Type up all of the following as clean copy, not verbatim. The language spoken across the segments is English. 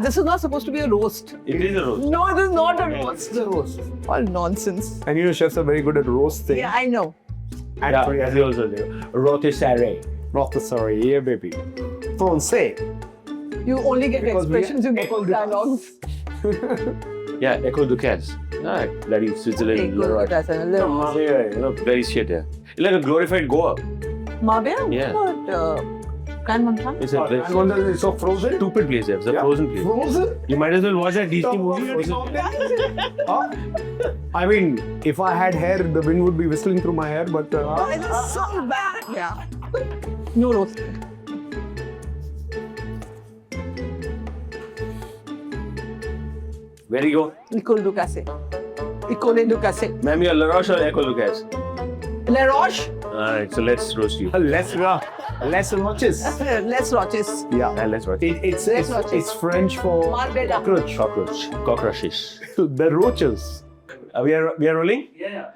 This is not supposed to be a roast. It is a roast. No, it is not a roast. It's a roast. All nonsense. And you know, chefs are very good at roasting. Yeah, I know. And Yeah, as they also do. Rotisserie. rotisserie, yeah, baby. Francais. You only get Because we expressions, you get equal the- dialogues. Yeah, Echo Ducasse. Right. Bloody Switzerland. Okay, good. That's a little. Marbella, very shit, yeah. It's like a glorified Goa. Marbella? Yeah. But, Can Montana? It's a And one that is so frozen. stupid place, yeah. It's a frozen place. Frozen? You might as well watch that Disney movie. Huh? I mean, if I had hair, the wind would be whistling through my hair, but... It is so bad. Yeah. No roasting. Where do you go? Nicole Ducasse. Nicole Ducasse. Ma'am, you're La Roche or Echo Ducasse? La Roche? Alright, so let's roast you. less roaches. Less Roches. Yeah. And let's roast. It's French for Marbella. cockroach. Cockroaches. The roaches. We are rolling? Yeah.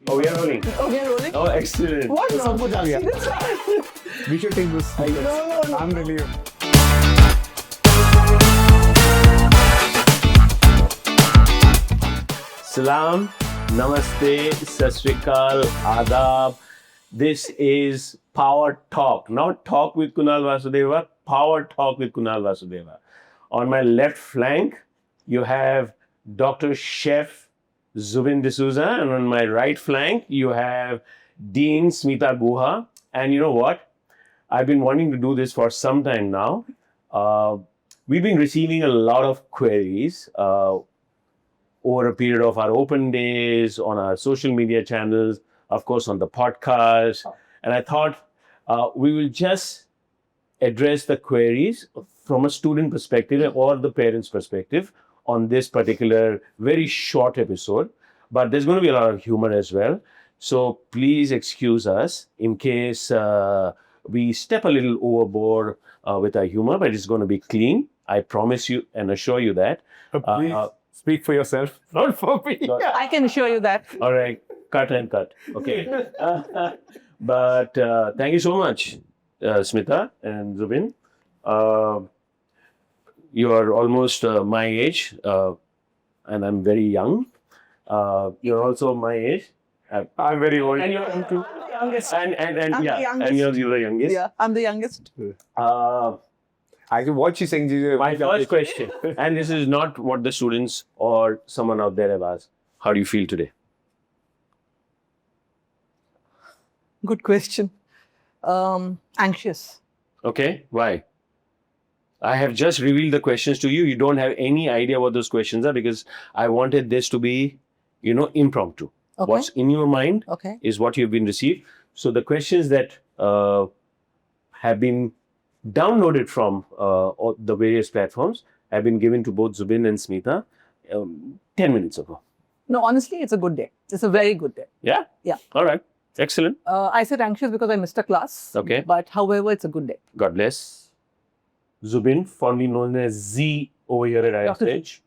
Oh, we are rolling. Oh, we are rolling? Oh, excellent. What? Sab kuch aa gaya. No. We should take this. No. I'm really... Salam, Namaste, Sat Sri Akal, Adab. This is Power Talk. Not Talk with Kunal Vasudeva, Power Talk with Kunal Vasudeva. On my left flank, you have Dr. Chef Zubin D'Souza, and on my right flank, you have Dean Smeetha Guha. And you know what? I've been wanting to do this for some time now. We've been receiving a lot of queries over a period of our open days, on our social media channels, of course, on the podcast. And I thought we will just address the queries from a student perspective or the parent's perspective on this particular very short episode. But there's going to be a lot of humor as well. So please excuse us in case we step a little overboard with our humor, but it's going to be clean. I promise you and assure you that. Please speak for yourself, not for me. I can assure you that. All right, cut and cut. Okay. But thank you so much, Smeetha and Zubin. You are almost my age, and I'm very young. You're also my age. I'm very old. And you're I'm the youngest. and I'm yeah, the youngest. and you're the youngest. Yeah, I'm the youngest. Actually, what she's saying is... My first question, and this is not what the students or someone out there have asked. How do you feel today? Good question. Anxious. Okay, why? I have just revealed the questions to you. You don't have any idea what those questions are because I wanted this to be, impromptu. Okay. What's in your mind Okay. is what you've been received. So the questions that have been downloaded from the various platforms have been given to both Zubin and Smeetha 10 minutes ago. No, honestly, it's a good day. It's a very good day. Yeah? Yeah. All right. Excellent. I said anxious because I missed a class. Okay. But however, it's a good day. God bless. Zubin, fondly known as Z over here at Dr. ISH.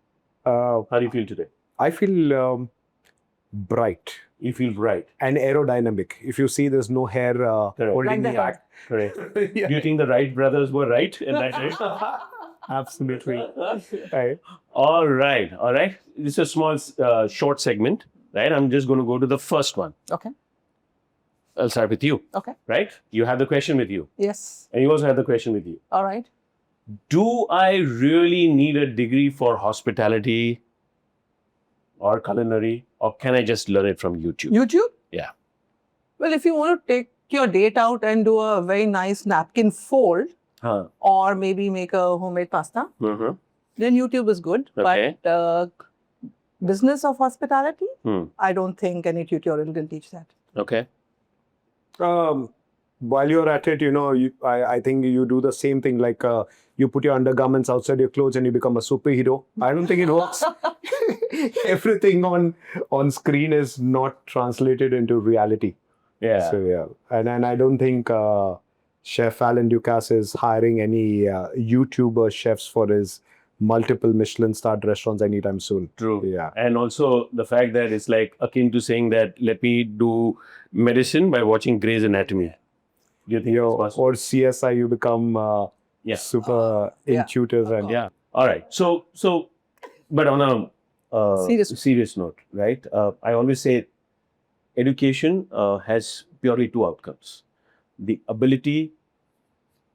How do you feel today? I feel bright You feel bright. and aerodynamic. If you see, there's no hair holding Like me the back. Correct. Yeah. Do you think the Wright brothers were right in that way? Absolutely. Right. All right. All right. This is a small, short segment, right? I'm just going to go to the first one. Okay. I'll start with you, Okay. right? You have the question with you. Yes. And you also have the question with you. All right. Do I really need a degree for hospitality or culinary, or can I just learn it from YouTube? YouTube? Yeah. Well, if you want to take your date out and do a very nice napkin fold Huh. or maybe make a homemade pasta, Mm-hmm. then YouTube is good. Okay. But business of hospitality, Hmm. I don't think any tutorial can teach that. Okay. While you're at it, I think you do the same thing, like you put your undergarments outside your clothes and you become a superhero. I don't think it works. Everything on screen is not translated into reality. Yeah. So yeah, and I don't think Chef Alan Ducasse is hiring any YouTuber chefs for his multiple Michelin-starred restaurants anytime soon. True. Yeah. And also the fact that it's like akin to saying that let me do medicine by watching Grey's Anatomy. Do you think it's possible? Or CSI, you become Yeah. super Yeah. intuitive and Yeah. All right. But on a Serious. note, right? I always say education has purely two outcomes: the ability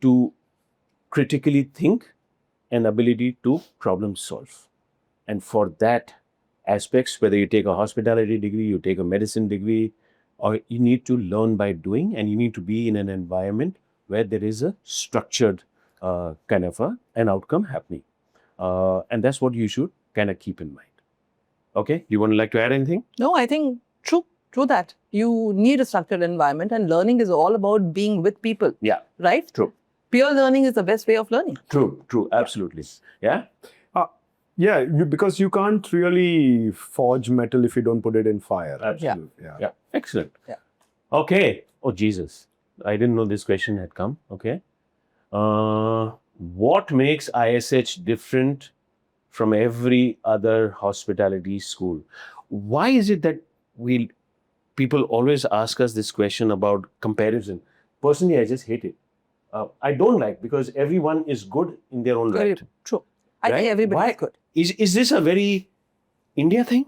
to critically think and ability to problem solve. And for that aspects, whether you take a hospitality degree, you take a medicine degree, or you need to learn by doing, and you need to be in an environment where there is a structured kind of an outcome happening. And that's what you should kind of keep in mind. Okay, you want to like to add anything? No, I think true that. You need a structured environment, and learning is all about being with people. Yeah, Right? true. Pure learning is the best way of learning. True, absolutely. Yeah. Yeah, because you can't really forge metal if you don't put it in fire. Absolutely. Yeah. Excellent. Yeah. Okay. Oh, Jesus. I didn't know this question had come. Okay. What makes ISH different from every other hospitality school? Why is it that people always ask us this question about comparison? Personally, I just hate it. I don't like, because everyone is good in their own right. True. I Right? think everybody Why? is good. Is this a very India thing?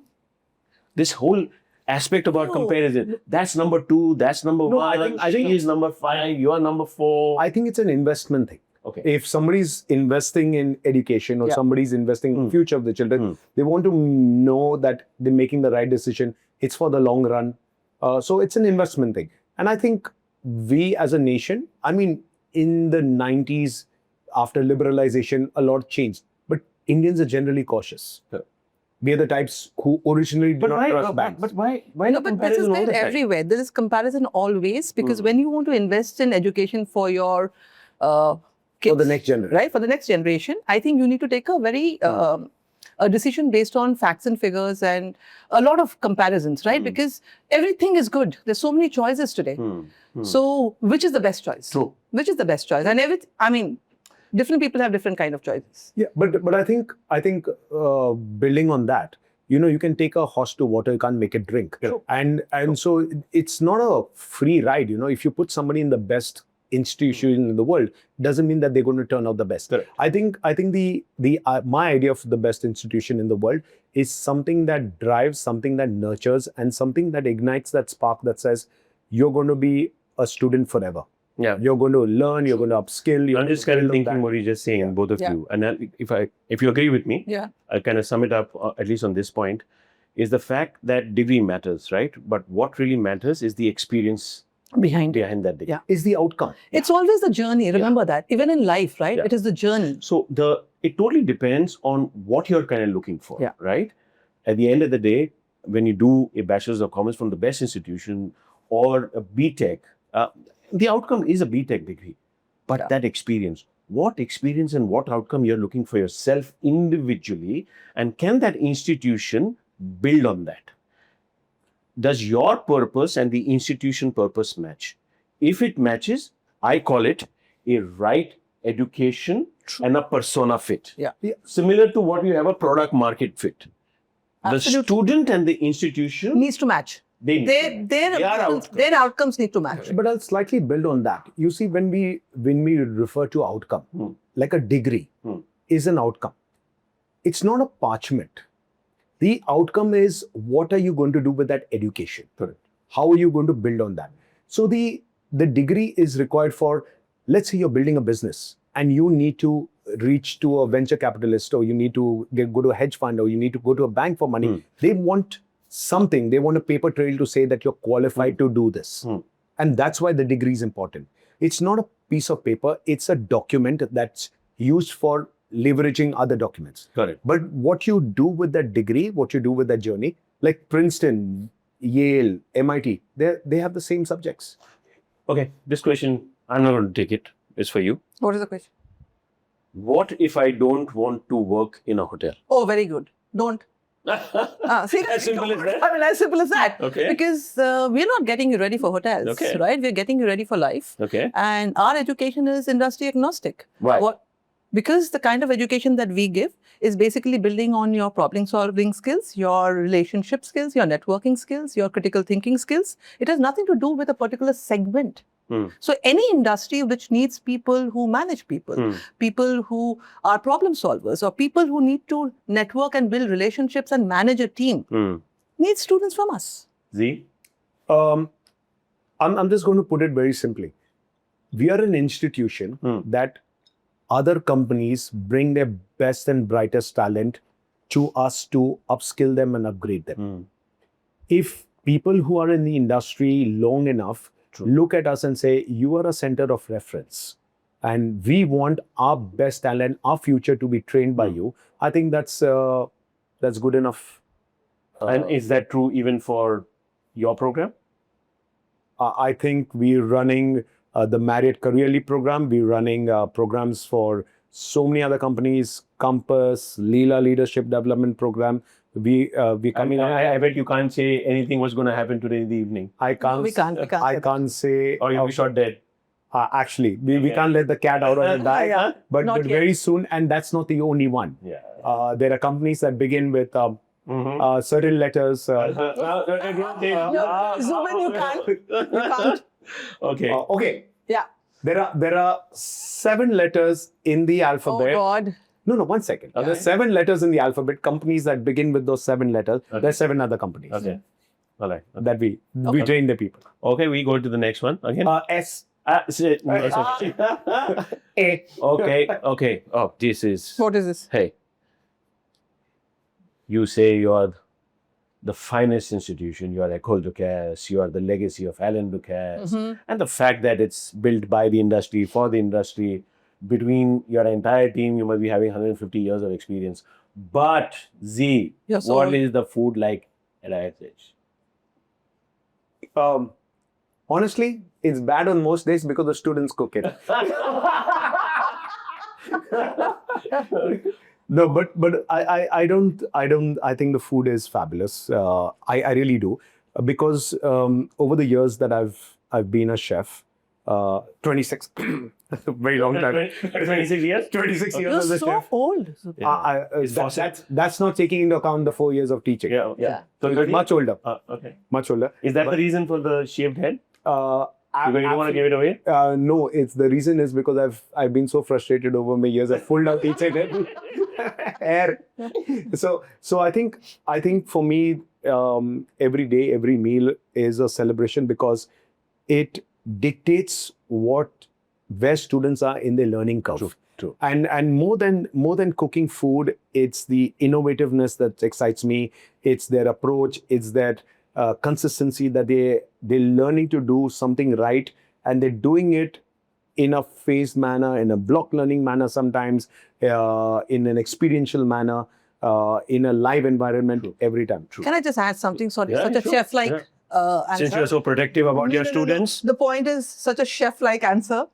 This whole aspect about No. comparison. That's number 2, that's number No, 1, I think she is number 5, you are number 4. I think it's an investment thing. Okay. If somebody's investing in education or Yeah. somebody's investing in the future of the children, they want to know that they're making the right decision. It's for the long run. So it's an investment thing. And I think we as a nation, I mean, in the 90s, after liberalization, a lot changed. But Indians are generally cautious. Yeah. We are the types who originally did not trust banks. But why No, the but this is comparison all there the time? everywhere. There is comparison always, because when you want to invest in education for your kids, For the next generation. right? For the next generation, I think you need to take a very a decision based on facts and figures and a lot of comparisons, right? Because everything is good. There's so many choices today. So which is the best choice? True. Which is the best choice? And I mean, different people have different kind of choices. Yeah, but I think building on that, you can take a horse to water, you can't make it drink. True. And so it's not a free ride. If you put somebody in the best institution in the world, doesn't mean that they're going to turn out the best. Correct. I think the my idea of the best institution in the world is something that drives, something that nurtures, and something that ignites that spark that says you're going to be a student forever. Yeah. You're going to learn, you're going to upskill. I'm just kind of thinking what you're just saying, both of Yeah. you. And if you agree with me, Yeah. I'll kind of sum it up, at least on this point, is the fact that degree matters, right? But what really matters is the experience Behind it. behind that degree. Yeah. Is the outcome. It's always the journey. Remember that. Even in life, right? Yeah. It is the journey. So it totally depends on what you're kind of looking for, Yeah. right? At the end of the day, when you do a Bachelor's of Commerce from the best institution or a BTech, the outcome is a BTech degree. But Yeah. that experience, what experience and what outcome you're looking for yourself individually, and can that institution build on that? Does your purpose and the institution purpose match? If it matches, I call it a right education and a persona fit. Yeah. Similar to what you have a product market fit. Absolutely. The student and the institution, Needs to match. Their outcomes need to match. But I'll slightly build on that. You see, when we refer to outcome, like a degree is an outcome. It's not a parchment. The outcome is, what are you going to do with that education? Correct. How are you going to build on that? So the degree is required for, let's say you're building a business and you need to reach to a venture capitalist, or you need to go to a hedge fund, or you need to go to a bank for money. They want something. They want a paper trail to say that you're qualified to do this. And that's why the degree is important. It's not a piece of paper. It's a document that's used for leveraging other documents. Correct. But what you do with that degree, what you do with that journey, like Princeton, Yale, MIT, they have the same subjects. Okay, this question, I'm not going to take it. It's for you. What is the question? What if I don't want to work in a hotel? Oh, very good. Don't. See, As simple as that? I mean, as simple as that. Okay. Because we're not getting you ready for hotels, Okay. right? We're getting you ready for life. Okay. And our education is industry agnostic. Why? Because the kind of education that we give is basically building on your problem-solving skills, your relationship skills, your networking skills, your critical thinking skills. It has nothing to do with a particular segment. So any industry which needs people who manage people, people who are problem solvers, or people who need to network and build relationships and manage a team, needs students from us. Z? I'm just going to put it very simply. We are an institution that other companies bring their best and brightest talent to us to upskill them and upgrade them. If people who are in the industry long enough look at us and say, you are a center of reference and we want our best talent, our future to be trained by you, I think that's good enough. And is that true even for your program? I think we're running the Marriott Career Leap program. We're running programs for so many other companies, Compass, Leela Leadership Development Program. We coming. I bet you can't say anything what's going to happen today in the evening. I can't. No, we can't. I can't say. Or you'll be shot dead. Actually, we can't let the cat out of the bag. Yeah, but not yet. very soon, and that's not the only one. Yeah. There are companies that begin with certain letters. No, Zubin, you can't. You can't. Okay. Okay. Yeah. There are 7 letters in the Oh alphabet. God. No, 1 second. Okay. There's 7 letters in the alphabet. Companies that begin with those 7 letters. Okay. There's 7 other companies Okay. All right. that we train the people. Okay, we go to the next one again. S. Okay. A. Okay. Oh, this is. What is this? Hey. You say you're the finest institution, you are École de Caisse, you are the legacy of Alain Ducasse, and the fact that it's built by the industry, for the industry, between your entire team, you must be having 150 years of experience. But Z, You're so what old. is the food like at ISH? Honestly, it's bad on most days because the students cook it. No, but I don't. I think the food is fabulous. I really do, because over the years that I've been a chef, 26, that's a very long time. 26 years? 26 You're years as a so chef. old. That's not taking into account the 4 years of teaching. Yeah. So you're much older. Okay. Much older. Is that the reason for the shaved head? You don't want to give it away? No, it's the reason is because I've been so frustrated over my years. I've pulled out each and every hair. So I think for me, every day, every meal is a celebration because it dictates where students are in their learning curve. True. And more than cooking food, it's the innovativeness that excites me. It's their approach. It's that consistency that they're learning to do something right, and they're doing it in a phased manner, in a block learning manner sometimes, in an experiential manner, in a live environment every time. Can I just add something? Sorry, Yeah, such a sure. chef-like Since answer. you're so protective about your No. students. The point is such a chef-like answer.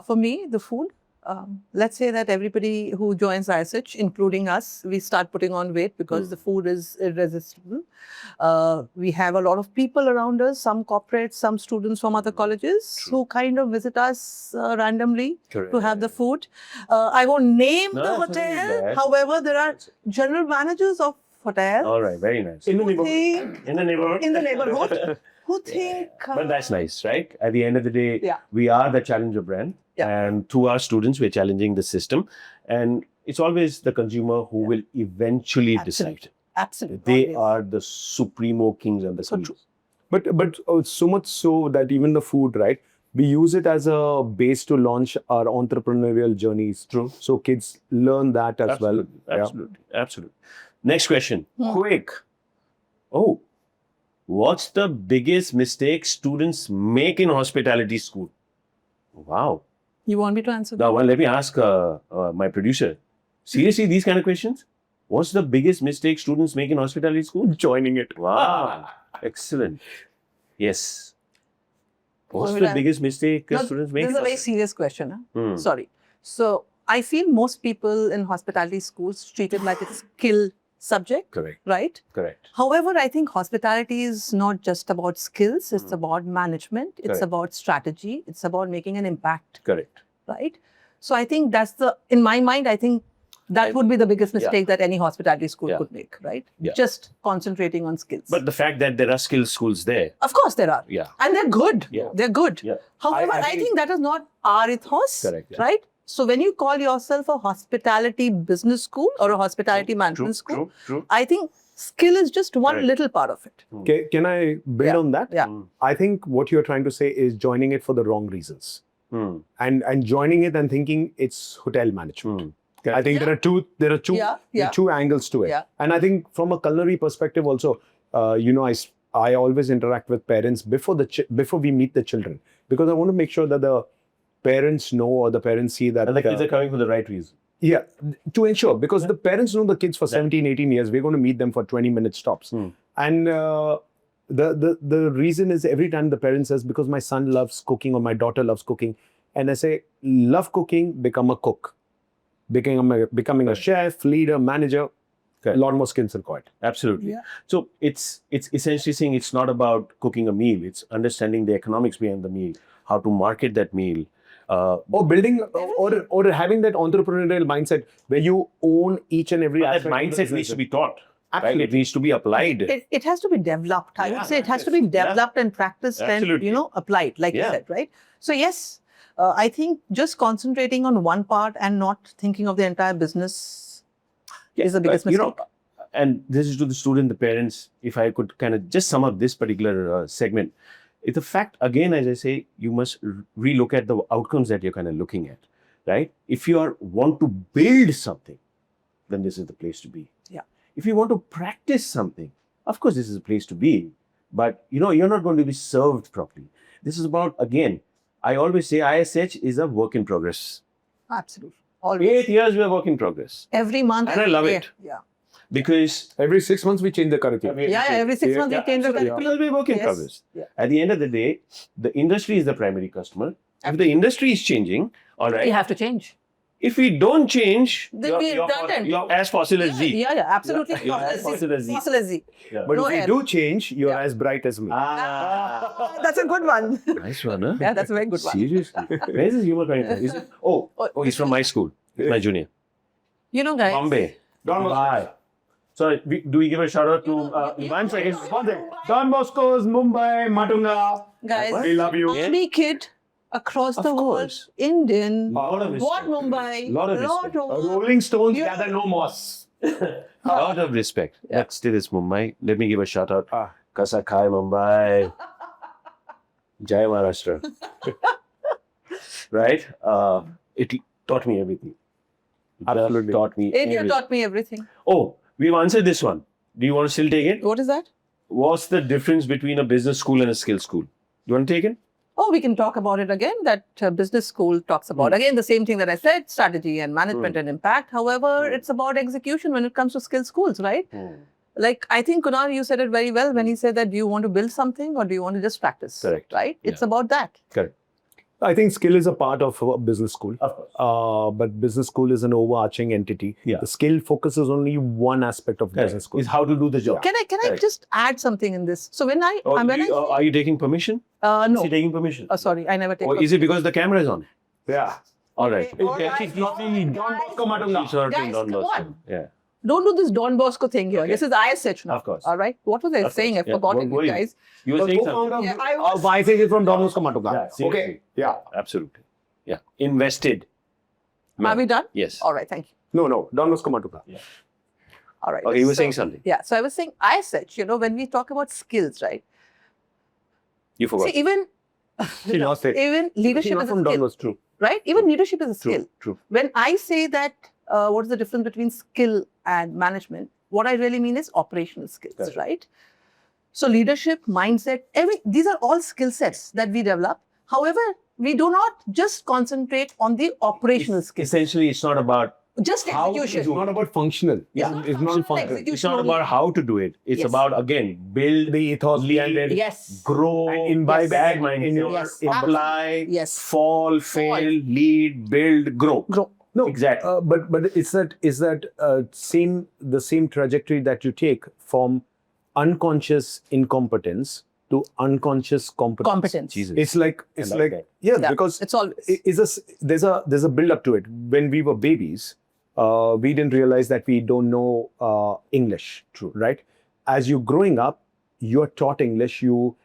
For me, the food. Let's say that everybody who joins ISH, including us, we start putting on weight because the food is irresistible. We have a lot of people around us, some corporates, some students from other colleges who kind of visit us randomly to have the food. I won't name No, the that's not hotel. bad. However, there are general managers of hotels All right, very nice. In the who neighborhood. think In the neighborhood. in the neighborhood who think But that's nice, right? At the end of the day, Yeah. we are the challenger brand. Yeah. And through our students, we're challenging the system. And it's always the consumer who will eventually decide. absolutely They always. are the supremo kings and the So queens. true. But so much so that even the food, right? We use it as a base to launch our entrepreneurial journeys. True. So kids learn that as well. Absolutely. Next question. Quick. Oh, what's the biggest mistake students make in hospitality school? Wow. You want me to answer that? Now, well, let me ask my producer. Seriously, these kind of questions? What's the biggest mistake students make in hospitality school? Joining it. Wow. Excellent. Yes. What's What the would I- biggest mistake No, students make? This is a very serious question. Hmm. Sorry. So I feel most people in hospitality schools treat it like it's a skill subject, Correct. right? Correct. However, I think hospitality is not just about skills. It's about management. It's Correct. about strategy. It's about making an impact, Correct. right? So I think that's in my mind, I think That And- would be the biggest mistake that any hospitality school Yeah. could make, right? Yeah. Just concentrating on skills. But the fact that there are skill schools there, of course there are. yeah, And they're good. Yeah. They're good. yeah, However, I I think- think that is not our ethos, Correct, yeah. right? So when you call yourself a hospitality business school or a hospitality management school, true. I think skill is just one Correct. little part of it. Can I build Yeah. on that? Yeah. I think what you're trying to say is joining it for the wrong reasons. Hmm. And joining it and thinking it's hotel management. Hmm. I think there are two Yeah, there yeah. are two angles to it. Yeah. And I think from a culinary perspective also, I always interact with parents before we meet the children, because I want to make sure that the parents know or the parents see that And the kids are coming for the right reason. yeah, to ensure, because the parents know the kids for 17, 18 years, we're going to meet them for 20-minute stops. Hmm. And the reason is every time the parent says, because my son loves cooking or my daughter loves cooking. And I say, love cooking, become a cook. Becoming a chef, leader, manager, Correct. a lot more skills required. Absolutely. Yeah. So it's essentially saying it's not about cooking a meal. It's understanding the economics behind the meal, how to market that meal. Or building or having that entrepreneurial mindset where you own each and every that aspect. of the mindset business. needs to be taught. Right? Absolutely. It needs to be applied. It has to be developed. I Yeah. would say it has to be developed and practiced Absolutely. and, applied, like you Yeah. said, right? So yes, I think just concentrating on one part and not thinking of the entire business is the biggest mistake. And this is to the student, the parents, if I could kind of just sum up this particular segment. It's a fact, again, as I say, you must relook at the outcomes that you're kind of looking at, right? If you want to build something, then this is the place to be. Yeah. If you want to practice something, of course, this is a place to be. But, you're not going to be served properly. This is about, again, I always say ISH is a work in progress. Absolutely. Always. 8 years, we're work in progress. Every month. And I love yeah, it. Yeah. Because Every 6 months, we change the curriculum. Yeah, every 6 months we change the curriculum. It will be work in Yes. progress. Yeah. At the end of the day, the industry is the primary customer. If the industry is changing, all right. We have to change. If we don't change, Then we're redundant. you're as fossil as Z. Yeah, absolutely. You're as fossil as Z. Fossil as Z. Yeah. But No if you air. do change, you're Yeah. as bright as me. That's a good one. Nice one, huh? Yeah, that's a very good one. Seriously? Where is his humor coming from? Is it? Oh, he's from my school. He's my junior. Guys. Bombay. Mumbai. So, do we give a shout out to Ivan for his sponsor? Don Bosco's Mumbai, Matunga. Guys, We love you. every kid across Of the world, course. Indian, Lot of what respect. Mumbai, Lot of respect. Rolling Stones Yeah. gather no moss. Lot of respect. Yeah. But still, it's Mumbai. Let me give a shout out. Ah. Kasa Khai Mumbai. Jai Maharashtra. Right? It taught me everything. It just Absolutely. taught me India everything. taught me everything. Oh, we've answered this one. Do you want to still take it? What is that? What's the difference between a business school and a skill school? You want to take it? Oh, we can talk about it again. That business school talks about, again, the same thing that I said, strategy and management and impact. However, it's about execution when it comes to skill schools, right? Like, I think, Kunal, you said it very well when he said that do you want to build something or do you want to just practice? Correct. Right? It's Yeah. about that. Correct. I think skill is a part of a business school. Of course. But business school is an overarching entity. Yeah. The skill focuses only one aspect of business school. Is how to do the job. Can I Correct. just add something in this? So when I, Oh, when I are you taking permission? Is no, he taking permission? sorry, I never take. Or is it because the camera is on? Yeah. All right. Okay, all right. She's talking Don Bosco Matunga. She's sorting Guys, Don come Bosco. on. Yeah. Don't do this Don Bosco thing here. Okay. This is ISH now. Of course. All right. What was I Of saying? course. I Yeah, forgot don't it, worry. guys. You were saying something. Yeah, I was- Vice is from Don Bosco Matunga. Yeah, seriously. Okay. Yeah. Absolutely. Yeah. Invested. Are we done? Yes. All right. Thank you. No. Don Bosco Matunga. All right. Okay, you were So- saying something. Yeah. So I was saying ISH, when we talk about skills, right? You forgot. See, even She lost it. even leadership She not is a from Don skill, Bosco. True. right? Even leadership is a skill. True. When I say that, what is the difference between skill and management? What I really mean is operational skills, Correct. right? So leadership, mindset, these are all skill sets that we develop. However, we do not just concentrate on the operational skills, Essentially, it's not about just how to execution. It's not about functional. Yeah. It's not functional. Execution. it's not about how to do it. It's Yes. about again build The ethos behind it. Yes. grow, And imbibe bad it mindset, in your Yes. apply, Yes. fall, fail, lead, build, grow. Grow. No, Exactly. But is that the same trajectory that you take from unconscious incompetence to unconscious competence? Competence. Jesus. It's like I like that. yeah, Yeah, because it's always. there's a build up to it. When we were babies, we didn't realize that we don't know English. True. Right? As you're growing up, you're taught English. You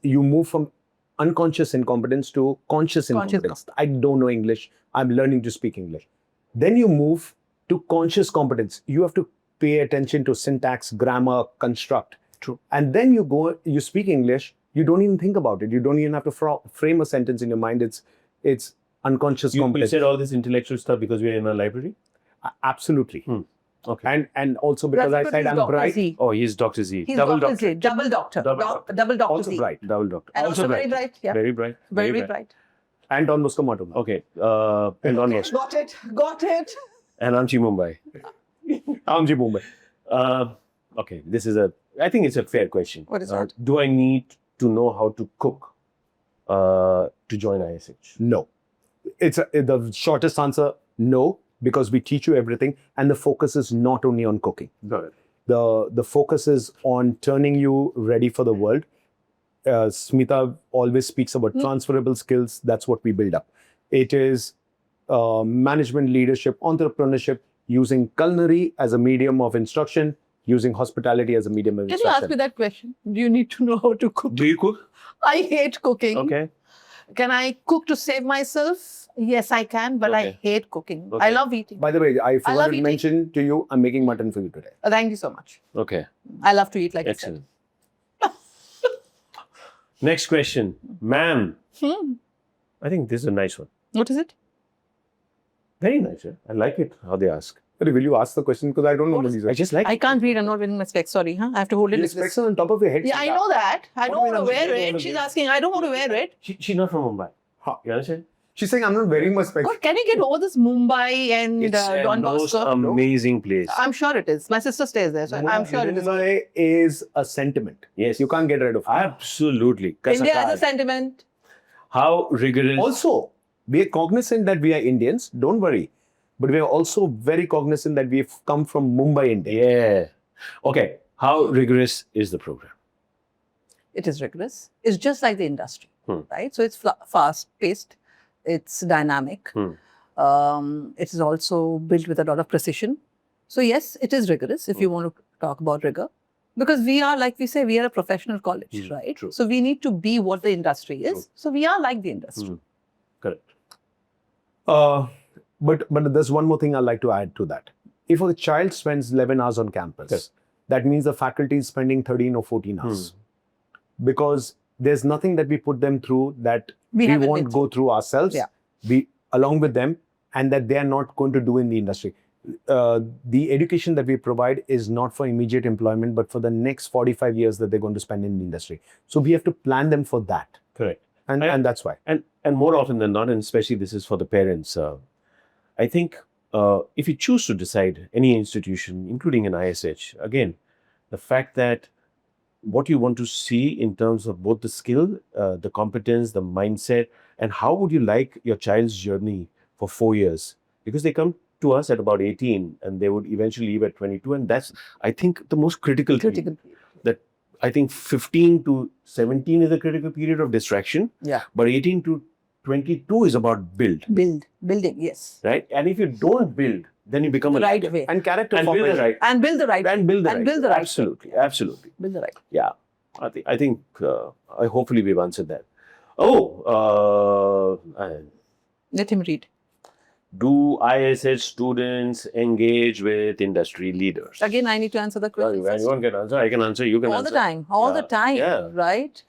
move from unconscious incompetence to conscious incompetence. I don't know English. I'm learning to speak English. Then you move to conscious competence. You have to pay attention to syntax, grammar, construct. True. And then you speak English. You don't even think about it. You don't even have to frame a sentence in your mind. It's unconscious You competence. said all this intellectual stuff because we're in a library? Absolutely. Okay. And also because That's I said I'm Dr. bright. Z. Oh, he's Dr. Z. He's Double Dr. doctor. Z. Double doctor. Double doctor Also Z. bright. Double doctor. And also very bright. Yeah. Very bright. Very bright. And Don Bosco Motto. Okay. And on Moscow. Got it. And Amchi Mumbai. Amji Mumbai. Okay. I think it's a fair question. What is that? Do I need to know how to cook to join ISH? No. The shortest answer, no, because we teach you everything, and the focus is not only on cooking. Got it. The focus is on turning you ready for the world. Smeetha always speaks about transferable skills. That's what we build up. It is management, leadership, entrepreneurship, using culinary as a medium of instruction, using hospitality as a medium of Can you instruction. ask me that question? Do you need to know how to cook? Do you cook? I hate cooking. Okay. Can I cook to save myself? Yes, I can, but I Okay. hate cooking. Okay. I love eating. By the way, I forgot love to eating. mention to you, I'm making mutton for you today. Thank you so much. Okay. I love to eat like Excellent. Next question. Ma'am. I think this is a nice one. What is it? Very nice. I like it how they ask. Will you ask the question? Because I don't know What what is- these I are. just like I it. can't read. I'm not wearing my specs. Sorry. I have to hold it Your like specs this. are on top of your head. Yeah, I know that. I don't want to wear it. What She's do you asking. I don't want to wear it. She's not from Mumbai. You understand? She's saying I'm not wearing my specs. God, can you get over this Mumbai and It's a Don most Bosco? amazing place. I'm sure it is. My sister stays there, so I'm sure it is. Mumbai is a sentiment. Yes. You can't get rid of it. Absolutely. India has Kasakar. a sentiment. How rigorous. Also, we are cognizant that we are Indians. Don't worry. But we are also very cognizant that we've come from Mumbai, India. Yeah. Okay. How rigorous is the program? It is rigorous. It's just like the industry, Hmm. right? So it's fast-paced. It's dynamic. It is also built with a lot of precision. So yes, it is rigorous if you want to talk about rigor. Because we are, like we say, we are a professional college, right? True. So we need to be what the industry is. True. So we are like the industry. Correct. But there's one more thing I'd like to add to that. If a child spends 11 hours on campus, Yes. that means the faculty is spending 13 or 14 hours. Because there's nothing that we put them through that we haven't won't been go through ourselves. Yeah. We along with them, and that they are not going to do in the industry. The education that we provide is not for immediate employment, but for the next 45 years that they're going to spend in the industry. So we have to plan them for that. Correct. And that's why. And more often than not, and especially this is for the parents, I think if you choose to decide any institution, including an ISH, again, the fact that what you want to see in terms of both the skill, the competence, the mindset, and how would you like your child's journey for 4 years? Because they come to us at about 18 and they would eventually leave at 22. And that's, I think, the most critical thing. Critical. That I think 15 to 17 is a critical period of distraction. Yeah. But 18 to 22 is about Building, yes. right? And if you don't build, then you become The a right lagger. way. And character And build the formation. right. And build the right. And build the And right. build the right. Absolutely. Absolutely. Build the right. Yeah. I think hopefully we've answered that. Oh, Let him read. do ISH students engage with industry leaders? Again, I need to answer the question. first. Anyone can answer. I can answer. You can All answer. the time, all the Yeah. time, Yeah. right?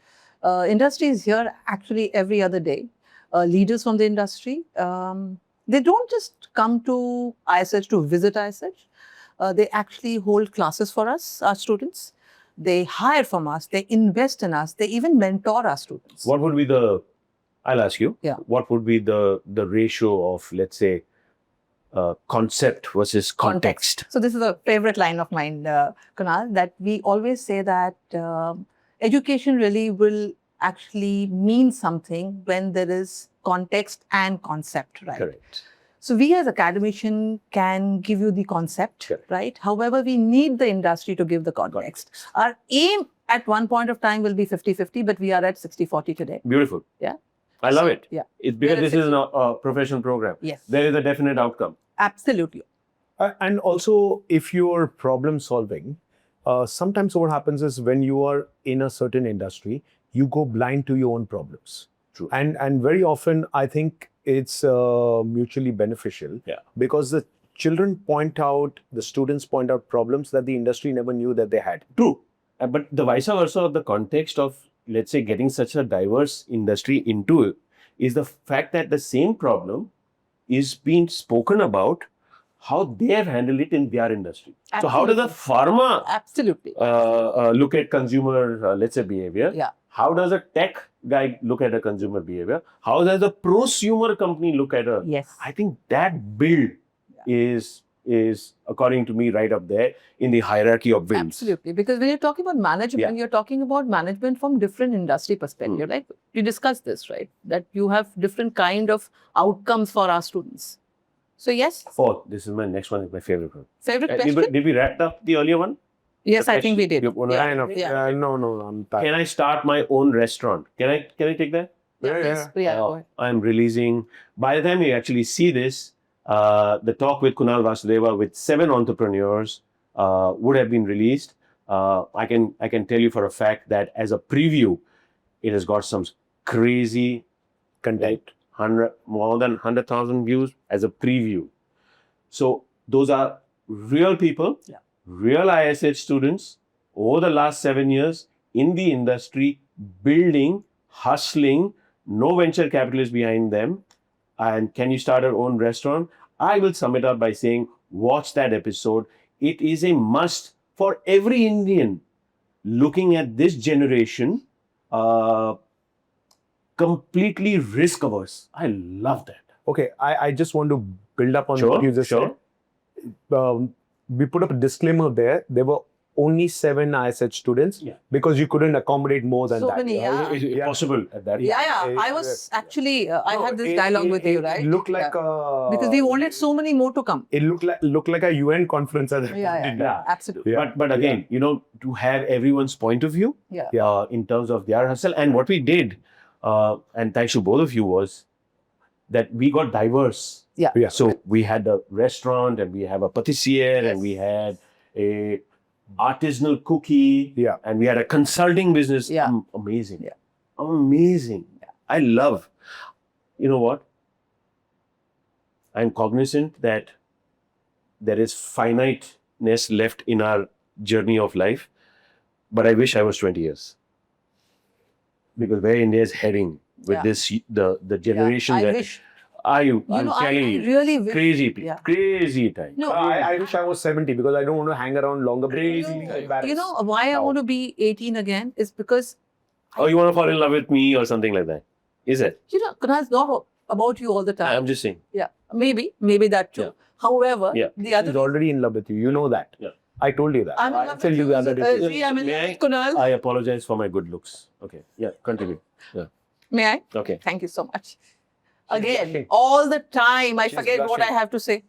Industry is here actually every other day. Leaders from the industry, they don't just come to ISH to visit ISH. They actually hold classes for us, our students. They hire from us. They invest in us. They even mentor our students. What would be the? I'll ask you. Yeah. What would be the ratio of, let's say, concept versus context? So this is a favorite line of mine, Kunal, that we always say that education really will actually mean something when there is context and concept, right? Correct. So we as academician can give you the concept, Correct. right? However, we need the industry to give the context. Our aim at one point of time will be 50-50, but we are at 60-40 today. Beautiful. Yeah. I love So, it. Yeah, It's because We're at this is a professional program. yes, There is a definite outcome. absolutely. And also, if you're problem solving, sometimes what happens is when you are in a certain industry, you go blind to your own problems. True. And very often, I think it's mutually beneficial because the children point out, the students point out problems that the industry never knew that they had. True. But the vice versa of the context of, let's say, getting such a diverse industry into it is the fact that the same problem is being spoken about how they have handled it in their industry. Absolutely. So how does a pharma Absolutely. look at consumer, let's say, behavior? Yeah. How does a tech guy look at a consumer behavior? How does a prosumer company look at a... Yes. I think that build is according to me right up there in the hierarchy of wins. Absolutely. Because when you're talking about management, you're talking about management from different industry perspective, right? You discussed this, right? That you have different kind of outcomes for our students. So yes. Fourth, this is my next one, is my favorite one. Favorite question? Did we wrap up the earlier one? Yes, I think we did. No, I'm tired. Can I start my own restaurant? Can I take that? Please. Yeah, go ahead. I'm releasing, by the time you actually see this, the talk with Kunal Vasudeva with 7 entrepreneurs would have been released. I can tell you for a fact that as a preview, it has got some crazy content, more than 100,000 views as a preview. So those are real people, real ISH students over the last 7 years in the industry, building, hustling, no venture capitalists behind them. And can you start your own restaurant? I will sum it up by saying, watch that episode. It is a must for every Indian looking at this generation, completely risk averse. I love that. Okay, I just want to build up on what you just said. We put up a disclaimer there. There were only 7 ISH students because you couldn't accommodate more than So that. many, Is it possible at that? I was actually, I had this dialogue with you, right? It looked like because we wanted so many more to come. It looked like a UN conference at that point. Absolutely. But again, to have everyone's point of view in terms of their hustle. And what we did, and thanks to both of you, was that we got diverse. So we had a restaurant and we have a patissier and we had a artisanal cookie and we had a consulting business. Amazing. Amazing. I love, you know what? I'm cognizant that there is finiteness left in our journey of life, but I wish I was 20 years. Because where India is heading with this, the generation that... wish. I'm I telling you, really wish. crazy time. No, I wish I was 70 because I don't want to hang around longer. You know why I want to be 18 again is because... Oh, you want to fall in love with me or something like that? Is it? Kunal, it's not about you all the time. I'm just saying. Maybe that too. However, the other... He's already in love with you. You know that. I told you that. I'm in love with you. the other day. I'm in love with Kunal. I apologize for my good looks. Okay. Yeah, continue. May I? Okay. Thank you so much. Again, all the time, I forget what I have to say.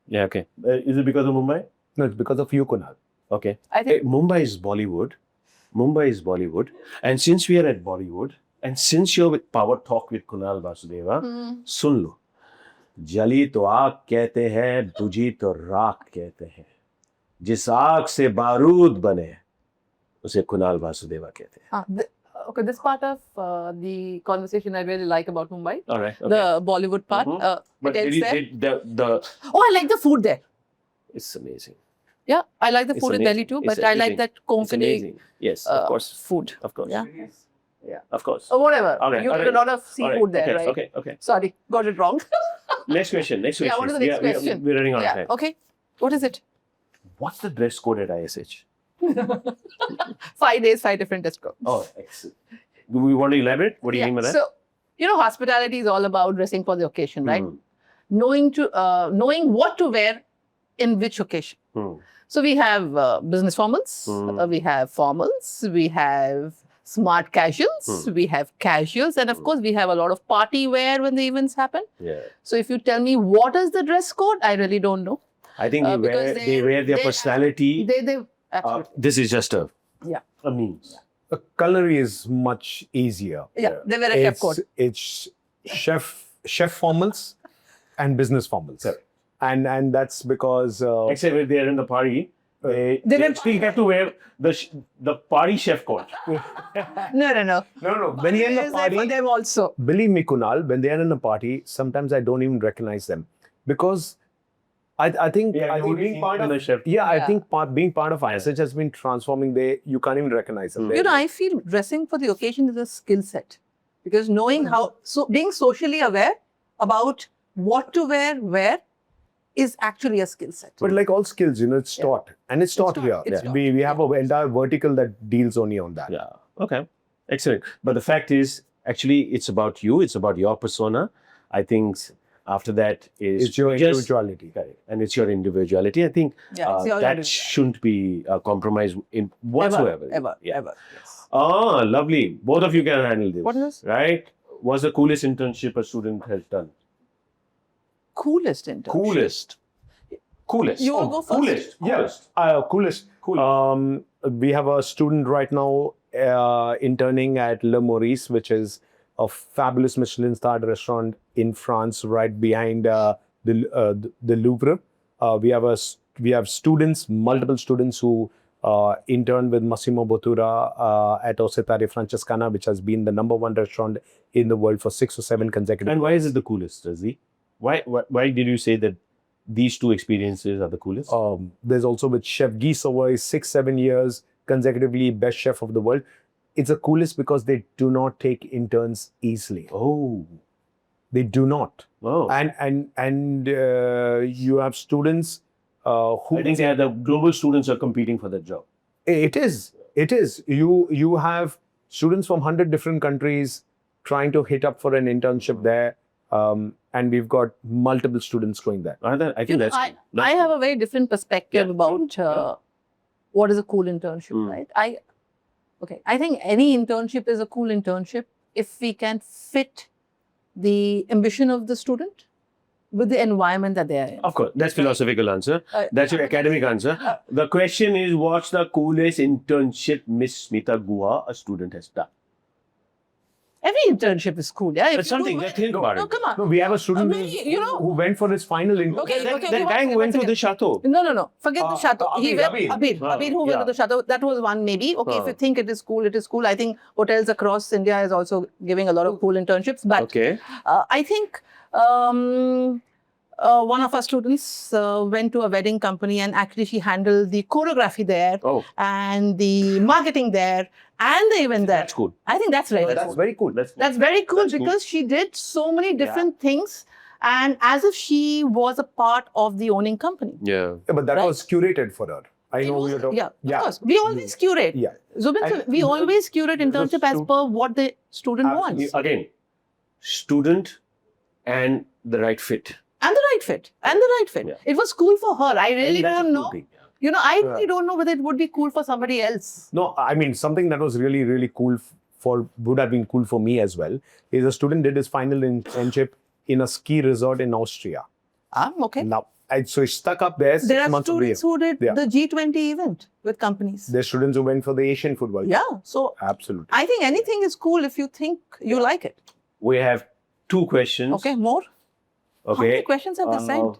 Yeah, okay. Is it because of Mumbai? No, it's because of you, Kunal. Okay. I think Mumbai is Bollywood. And since we are at Bollywood, and since you're with Power Talk with Kunal Vasudeva, सुन लो. जली तो आग कहते हैं, बुझी तो राख कहते हैं. जिस आग से बारूद बने, उसे कुणाल वासुदेवा कहते हैं. Okay, this part of the conversation I really like about Mumbai. All right. Okay. The Bollywood part. But Oh, I like the food there. It's amazing. Yeah, I like the It's food in amazing. Delhi too, It's but I like amazing. that It's confident amazing. Yes, of course. food. Of course. Yeah. Of course. Or whatever. Okay, You all get right. a lot of seafood there, Okay, right? Okay. Sorry, got it wrong. Next question. Yeah, what is the next question? We're running out of time. Okay. What is it? What's the dress code at ISH? 5 days, 5 different dress codes. Oh, excellent. Do we want to elaborate? What do you mean by that? So, hospitality is all about dressing for the occasion, right? Knowing what to wear in which occasion. So we have business formals, we have formals, we have smart casuals, we have casuals, and of course we have a lot of party wear when the events happen. Yeah. So if you tell me what is the dress code, I really don't know. I think they wear their personality. Absolutely. This is just a means. Culinary is much easier. Yeah, they wear a chef code. It's chef formals and business formals. and that's because Except when they're in the party, they will- still have to wear the party chef coat. No. no. When you're in the Is there for party, them also. believe me, Kunal, when they are in a party, sometimes I don't even recognize them because I think Yeah, I think being part of the chef. I think being part of ISH has been transforming. You can't even recognize them. You know, I feel dressing for the occasion is a skill set because knowing being socially aware about what to wear, where is actually a skill set. But like all skills, it's taught, and it's taught here. It's taught. We have an entire vertical that deals only on that. Yeah. Okay. Excellent. But the fact is, actually, it's about you. It's about your persona. I think after that is It's your individuality. Correct. And it's your individuality. I think Yeah, it's your that individuality. shouldn't be compromised in whatsoever. Ever. Yes. Ah, lovely. Both of you can handle this. What is this? Right? What's the coolest internship a student has done? Coolest internship. Coolest. You will go first. Coolest. Coolest. We have a student right now interning at Le Maurice, which is a fabulous Michelin-starred restaurant in France, right behind the Louvre. We have students, multiple students who interned with Massimo Bottura at Osetare Francescana, which has been the #1 restaurant in the world for 6 or 7 consecutive. And why is it the coolest, Razi? Why did you say that these two experiences are the coolest? There's also with Chef Guy Savoy, 6-7 years consecutively best chef of the world. It's the coolest because they do not take interns easily. Oh. They do not. Oh. And you have students who I think the global students are competing for that job. It is. You have students from 100 different countries trying to hit up for an internship there. And we've got multiple students going there. I think that's cool. I have a very different perspective about what is a cool internship, right? I think any internship is a cool internship if we can fit the ambition of the student with the environment that they are in. Of course, that's philosophical answer. That's your academic answer. The question is, what's the coolest internship Miss Smeetha Guha, a student, has done? Every internship is cool, yeah. That's something. Think about No, it. come on. No, we have a student who went for his final internship. Okay, That guy went to the chateau. No. Forget the chateau. Abir. Abir who went to the chateau. That was one maybe. Okay, if you think it is cool, it is cool. I think hotels across India is also giving a lot of cool internships. But Okay. I think one of our students went to a wedding company and actually she handled the choreography there and the marketing there and the event there. That's cool. I think that's very That's cool. very cool. That's very cool That's cool. because she did so many different things and as if she was a part of the owning company. Yeah. Yeah, but that Right. was curated for her. I know you're talking. Yeah, of course. We always curate. Yeah. Zubin, And we always curate internship as per what the student wants. Again, student and the right fit. And the right fit. Yeah. It was cool for her. I really And that's a don't cool know. thing. You know, I really don't know whether it would be cool for somebody else. No, I mean, something that was really, really cool would have been cool for me as well, is a student did his final internship in a ski resort in Austria. Okay. Now, so he stuck up there 6 There are months of the year. students who did Yeah. the G20 event with companies. There's students who went for the Asian football. Yeah. So Absolutely. I think anything is cool if you think you like it. We have 2 questions. Okay, more? How many Okay. questions have they sent?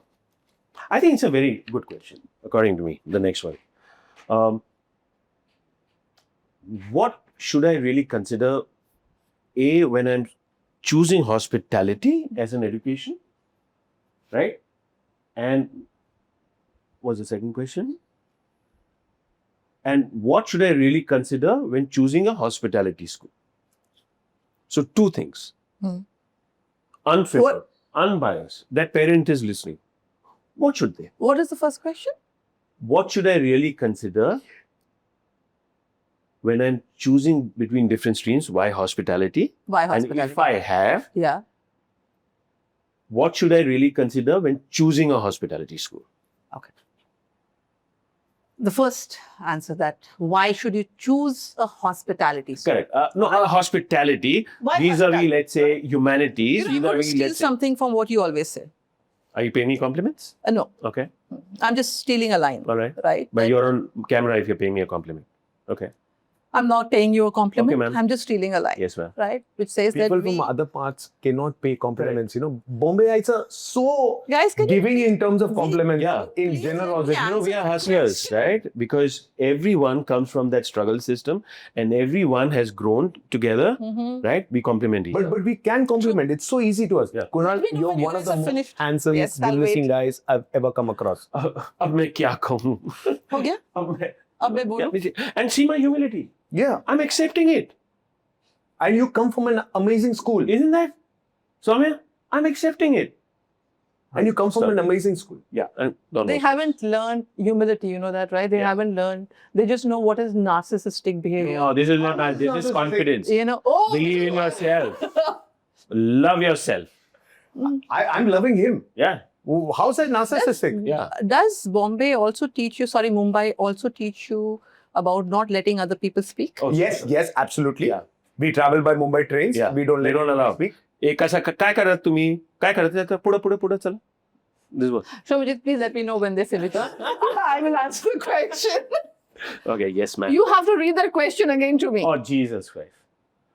I think it's a very good question, according to me. The next one. What should I really consider, A, when I'm choosing hospitality as an education? Right? And what's the second question? And what should I really consider when choosing a hospitality school? So 2 things. Unfiltered, unbiased. That parent is listening. What should they? What is the first question? What should I really consider when I'm choosing between different streams? Why hospitality? Why And hospitality? if I have, Yeah. what should I really consider when choosing a hospitality school? Okay. The first answer that why should you choose a hospitality school? Correct. Hospitality. Why These are, hospitality? let's say, humanities. You know, I'm going to Vis-a-vis, steal let's say. something from what you always say. Are you paying me compliments? No, Okay. I'm just stealing a line. All right. Right? But you're on camera if you're paying me a compliment. Okay. I'm not paying you a compliment. Okay, ma'am. I'm just stealing a line. Yes, ma'am. Right? Which says People that from other parts cannot pay compliments. You know, Bombay are so Guys, can you giving in terms of compliments. Yeah. In generosity. Yeah. We are hustlers, right? Because everyone comes from that struggle system and everyone has grown together, right? We compliment each other. But we can compliment. It's so easy to us. Yeah. Kunal, Let me know you're when you one of guys the are most finished. handsome, Yes, I'll good-looking wait. guys I've ever come across. अब मैं क्या कहूँ? हो गया? अब मैं बोलूं? And see my humility. Yeah. I'm accepting it. And you come from an amazing school. Isn't that? Soumya, I'm accepting it. And you come from an amazing school. Yeah. And don't They know. haven't learned humility, you know that, right? They Yeah. haven't learned. They just know what is narcissistic behavior. No, this is not nice. This is confidence. You know, oh, Believe in yourself. Love yourself. I'm loving him. Yeah. How's that narcissistic? Yeah. Does Bombay also teach you, sorry, Mumbai also teach you about not letting other people speak? Oh, Yes, absolutely. Yeah. We travel by Mumbai trains. Yeah. We don't They let don't anyone allow. speak. एक असा काय करत तुम्ही काय करत पुढे चला. This was Shobhajit, please let me know when they finish. I will answer the question. okay. Yes, ma'am. You have to read that question again to me. Oh, Jesus Christ.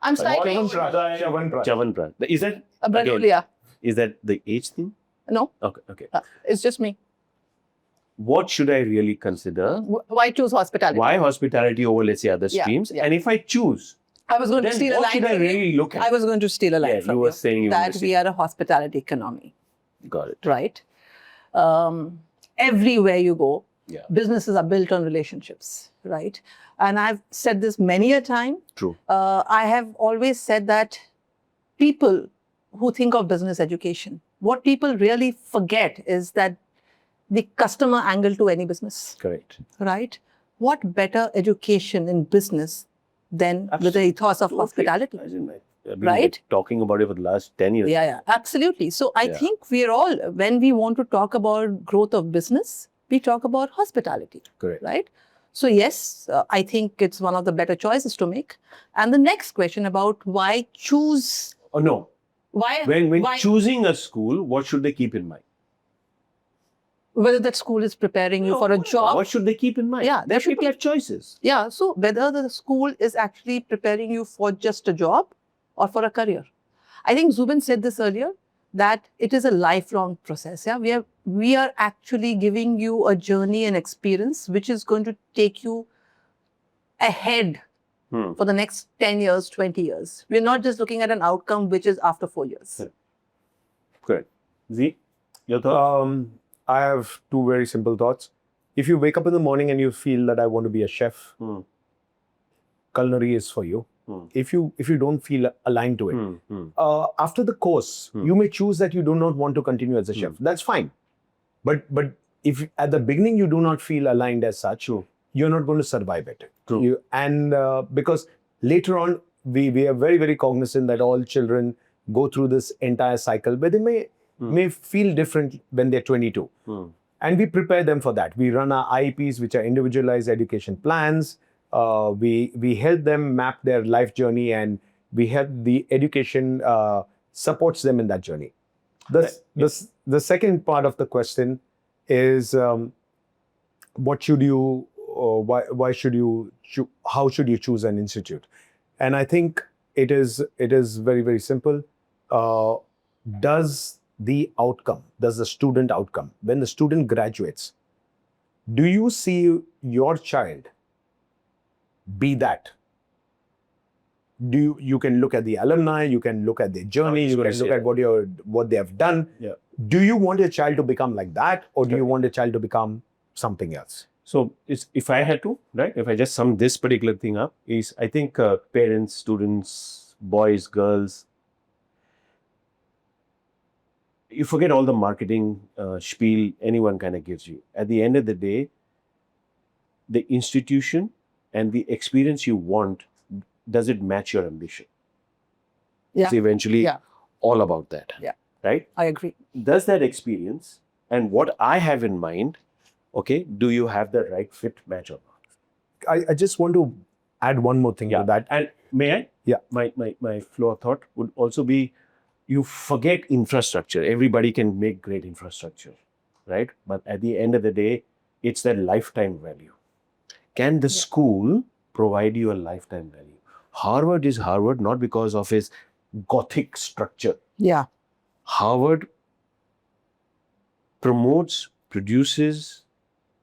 I'm studying. Chavanprad. Is that Brahmapulia. is that the age thing? No, Okay. it's just me. What should I really consider? Why choose hospitality? Why hospitality over, let's say, other Yeah, streams? yeah. And if I choose, I was going to then steal a what line. should I from you. really look at? I was going to steal a line Yeah, from you were saying you that were we are a hospitality economy, Got it. right? Everywhere you go, Yeah. businesses are built on relationships, right? And I've said this many a time. True. I have always said that people who think of business education, what people really forget is that the customer angle to any business, Correct. right? What better education in business than with the ethos of hospitality? I've been Right? talking about it for the last 10 years. Yeah, absolutely. So I Yeah. think we're all, when we want to talk about growth of business, we talk about hospitality, Correct. right? So yes, I think it's one of the better choices to make. And the next question about why choose, Oh, no. why, When why choosing a school, what should they keep in mind? whether that school is preparing you for a job. What should they keep in mind? Yeah, There should people have choices. Yeah, so whether the school is actually preparing you for just a job or for a career. I think Zubin said this earlier, that it is a lifelong process. Yeah, we are actually giving you a journey and experience which is going to take you ahead for the next 10 years, 20 years. We're not just looking at an outcome which is after 4 years. Correct. Z, your thought? I have two very simple thoughts. If you wake up in the morning and you feel that I want to be a chef, culinary is for you. If you don't feel aligned to it, after the course, you may choose that you do not want to continue as a chef. That's fine. But if at the beginning you do not feel aligned as such, you're not going to survive it. True. Because later on, we are very, very cognizant that all children go through this entire cycle, but they may feel different when they're 22. And we prepare them for that. We run our IEPs, which are individualized education plans. We help them map their life journey, and we help the education supports them in that journey. The second part of the question is what should you, why should you, how should you choose an institute? And I think it is very, very simple. Does the student outcome, when the student graduates, do you see your child be that? You can look at the alumni, you can look at their journey, you can look at what they have done. Yeah. Do you want your child to become like that, or do you want your child to become something else? So if I had to, right, if I just sum this particular thing up, is I think parents, students, boys, girls, you forget all the marketing spiel anyone kind of gives you. At the end of the day, the institution and the experience you want, does it match your ambition? Yeah. It's eventually Yeah. all about that. Yeah. Right? I agree. Does that experience and what I have in mind, okay, do you have the right fit match or not? I just want to add one more thing to that. And may I? Yeah. My flow of thought would also be, you forget infrastructure. Everybody can make great infrastructure, right? But at the end of the day, it's their lifetime value. Can the school provide you a lifetime value. Harvard is Harvard not because of its Gothic structure. Yeah. Harvard promotes, produces,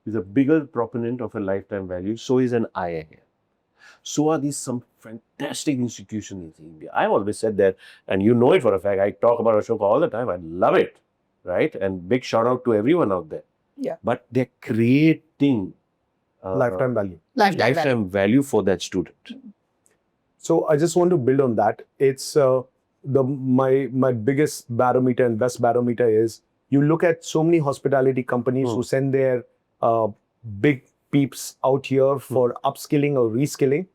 is a bigger proponent of a lifetime value. So is an IIM. So are these some fantastic institutions in India. I've always said that, and you know it for a fact. I talk about Ashoka all the time. I love it, right? And big shout out to everyone out there. Yeah. But they're creating Lifetime value. lifetime value for that student. So I just want to build on that. It's my biggest barometer and best barometer is you look at so many hospitality companies who send their big peeps out here for upskilling or reskilling,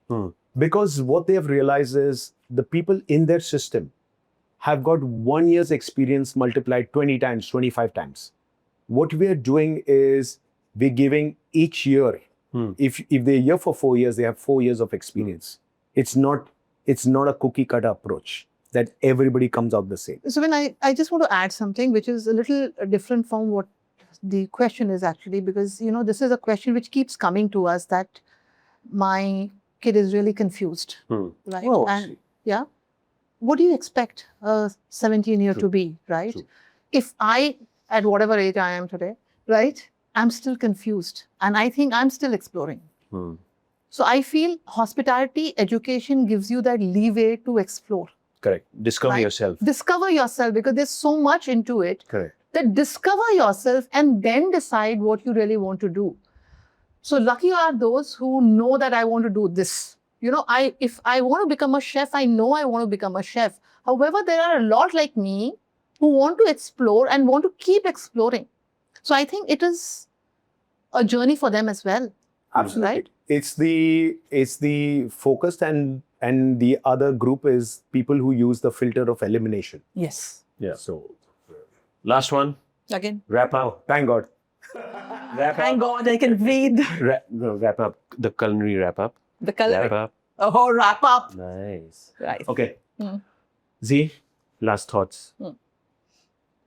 because what they have realized is the people in their system have got 1 year's experience multiplied 20 times, 25 times. What we are doing is we're giving each year. If they're here for 4 years, they have 4 years of experience. It's not a cookie cutter approach that everybody comes out the same. So when I just want to add something which is a little different from what the question is actually, because this is a question which keeps coming to us that my kid is really confused, right? Oh, And yeah, what do you expect a 17-year to be, right? True. If I, at whatever age I am today, right, I'm still confused and I think I'm still exploring. So I feel hospitality education gives you that leeway to explore. Correct. Discover Right. yourself. Discover yourself, because there's so much into it. Correct. That discover yourself and then decide what you really want to do. So lucky are those who know that I want to do this. If I want to become a chef, I know I want to become a chef. However, there are a lot like me who want to explore and want to keep exploring. So I think it is a journey for them as well. Absolutely. Right? It's the focused and the other group is people who use the filter of elimination. Yes. Yeah. So Last one. Again. Wrap up. thank God. Thank God I can breathe. Wrap up. The culinary wrap up. The color. Wrap up. Oh, wrap up. Nice. Right. Okay. Mm. Z, last thoughts. Mm.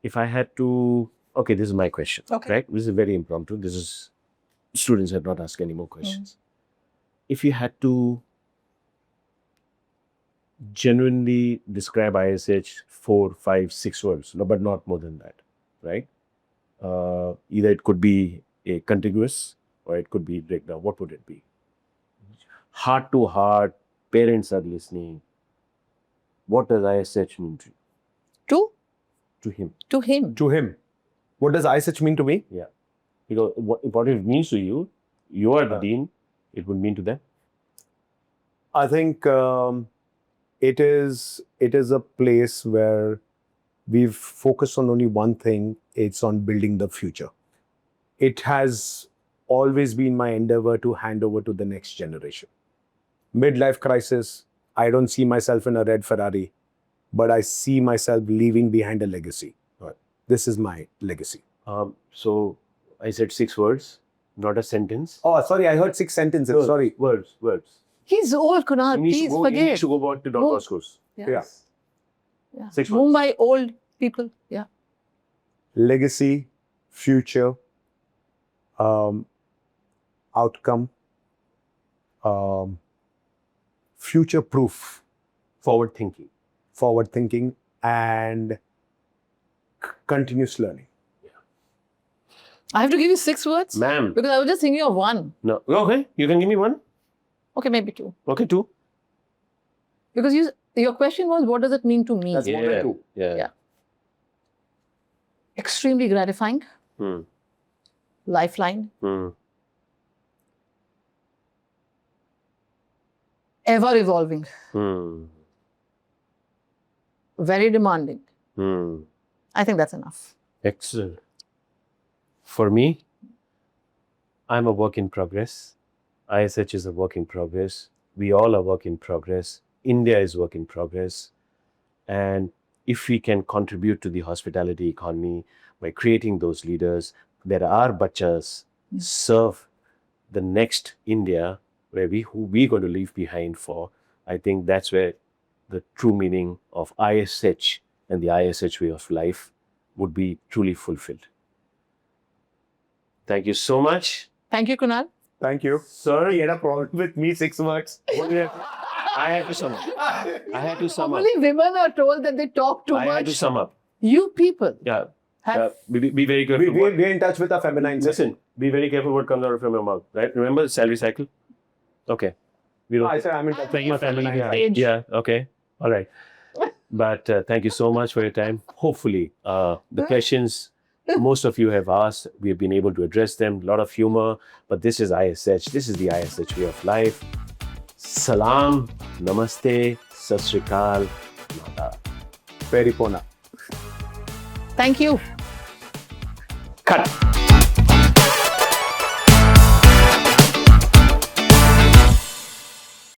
If I had to, okay, this is my question. Okay. Right? This is very impromptu. This is, students have not asked any more questions. If you had to genuinely describe ISH 4, 5, 6 words, no, but not more than that, right? Either it could be a contiguous or it could be breakdown. What would it be? Heart to heart, parents are listening. What does ISH mean to you? To him? To him. To him. What does ISH mean to me? Yeah. Because what it means to you, you are the dean, it would mean to them. I think it is a place where we've focused on only one thing. It's on building the future. It has always been my endeavor to hand over to the next generation. Midlife crisis, I don't see myself in a red Ferrari, but I see myself leaving behind a legacy. Right. This is my legacy. So I said 6 words, not a sentence. Oh, sorry, I heard 6 sentences. Words, Sorry. Words. He's old, Kunal. He needs Please to go, He forget. needs to go back to Don Move. Bosco's. Yeah. 6 words. Mumbai old people. Yeah. Legacy, future, outcome, future proof, Forward thinking. forward thinking, and continuous learning. I have to give you 6 words? Ma'am. Because I was just thinking of one. No. Okay. You can give me one. Okay, maybe 2. Okay, 2. Because your question was, what does it mean to me? That's more than 2. Yeah. Extremely gratifying. Hmm. Lifeline. Hmm. Ever evolving. Hmm. Very demanding. Hmm. I think that's enough. Excellent. For me, I'm a work in progress. ISH is a work in progress. We all are work in progress. India is work in progress. And if we can contribute to the hospitality economy by creating those leaders, there are bachas serve the next India who we're going to leave behind for. I think that's where the true meaning of ISH and the ISH way of life would be truly fulfilled. Thank you so much. Thank you, Kunal. Thank you. Sir, You had a problem with me, 6 words. I had to sum up. I had to sum up. Only women are told that they talk too I much. had to sum up. You people Yeah. have Be very careful. We're in touch with our feminine side. Listen, be very careful what comes out of your mouth, right? Remember the salary cycle? Okay. We don't. I said I'm in touch with my feminine side. age. Yeah, okay. All right. But thank you so much for your time. Hopefully, the questions most of you have asked, we have been able to address them. A lot of humor, but this is ISH. This is the ISH way of life. Salam, Namaste, Sat Sri Akal, Nada. Very pona. Thank you. Cut.